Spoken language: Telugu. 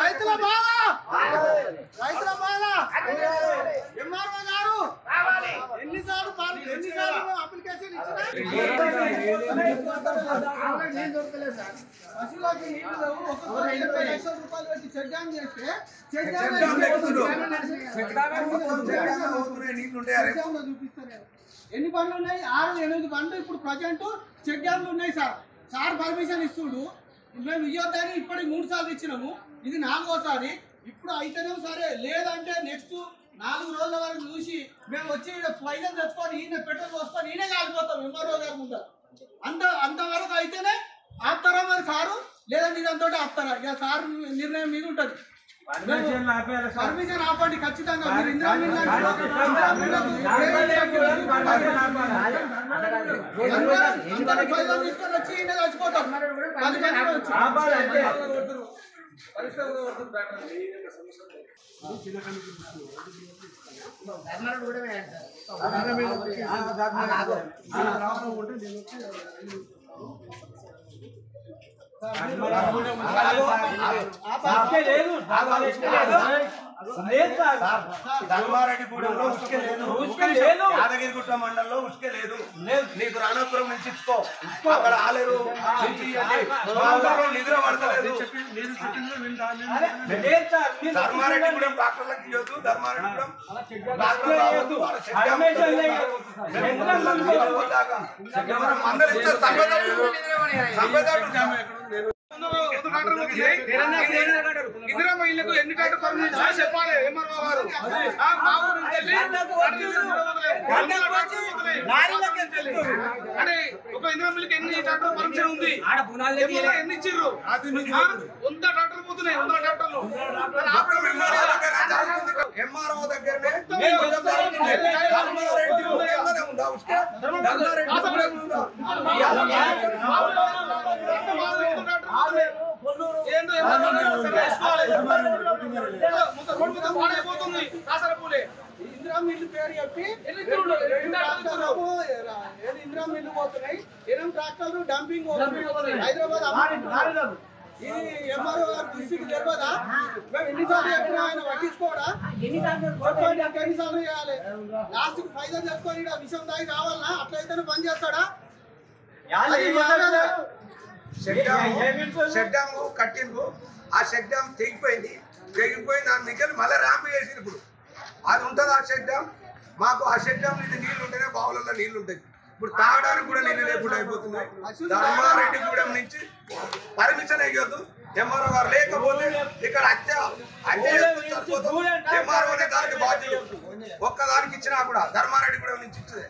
రైతుల బాధ ఎంఆర్ఓ గారు ఎన్నిసార్లు అప్లికేషన్ ఇచ్చినా పశువులకి నీళ్లు లేవు. ఒక్కొక్క 20 లక్షల రూపాయలు పెట్టి చెక్ డ్యామ్ చేస్తే చూపిస్తారు. ఎన్ని బండ్లు ఉన్నాయి? 6-8 బండ్లు ఇప్పుడు ప్రజెంట్ చెక్ డ్యామ్లు ఉన్నాయి. సార్ పర్మిషన్ ఇస్తుడు. మేము ఇవ్వద్దని ఇప్పటికి 3 సార్లు ఇచ్చినాము. ఇది 4వసారి. ఇప్పుడు అయితేనే సరే, లేదంటే నెక్స్ట్ 4 రోజుల వరకు చూసి మేము వచ్చి పైసలు తెచ్చుకొని ఈయన పెట్రోల్ పోసుకొని ఈయనే కాలిపోతాం ఎంఆర్ఓ గారి ముందు. అంతవరకు అయితేనే ఆపుతారా మరి సారు, లేదంటే ఇదంతా ఆపుతారా? ఇక సార్ నిర్ణయం మీద ఉంటుంది. పర్మిషన్ ఆపండి ఖచ్చితంగా. మీరు ఇందిరా పైసలు తీసుకొని వచ్చి ఈయన చచ్చిపోతాం. 10 మంది ధర్మారెడ్డిగూడెంలో ఉసుక లేదు, యాదగిరిగుట్ట మండలంలో ఉసుక లేదు. నీకు రాణాపురం నుంచి ఇచ్చుకో, అక్కడ ఆలేరు నిద్ర పడతలేదు. ధర్మారెడ్డిగూడెం డాక్టర్లకు ఇవ్వద్దు, ధర్మారెడ్డిగూడెం మందలు ఇందిరా ఇళ్లకు ఎన్ని టాక్టర్ పర్మిషన్ చెప్పాలి ఎంఆర్ఓ గారు. అంటే ఒక ఇందిరా మిల్లుకి ఎన్ని టాక్టర్ పర్మిషన్ ఉంది, ఎన్ని ఇచ్చిర్రు? 100 టాక్టర్లు పోతున్నాయి. 100 టాక్టర్లు ఎంఆర్ఓ దగ్గరనే ఇందిరా మిల్లు పేరు చెప్పి ఇందిరా మిల్లు పోతున్నాయి. 8 ట్రాక్టర్లు డంపింగ్ హైదరాబాద్. ఇది ఎంఆర్ఓ గారు దృష్టికి తెలియదా? మేము ఎన్నిసార్లు చెప్పినా ఆయన పట్టించుకోవడా? ఎన్నిసార్లు చేయాలి? లాస్ట్ కి ఫైనల్ చేసుకొని విషయం దాగి కావాలన్నా అట్లయితేనే పని చేస్తాడా? షెడ్ డ్యామ్ కట్టిండ్రు, ఆ షెడ్ డ్యామ్ తెగిపోయి దాని మిగిలి మళ్ళీ ర్యాంప్ చేసింది. ఇప్పుడు అది ఉంటుంది ఆ షెడ్ డ్యామ్. మాకు ఆ షెడ్ డ్యామ్ నుంచి నీళ్లు ఉంటేనే బావులలో నీళ్లు ఉంటాయి. ఇప్పుడు తాగడానికి కూడా నీళ్ళు లేకుండా అయిపోతున్నాయి. ధర్మారెడ్డిగూడెం నుంచి పర్మిషన్ అయ్యొద్దు ఎంఆర్ఓ గారు, లేకపోతే ఇక్కడ హత్య సరిపోతుంది. ఎంఆర్ఓనే దానికి బాధ్యత. ఒక్కదానికి ఇచ్చినా కూడా ధర్మారెడ్డిగూడెం నుంచి ఇచ్చేది.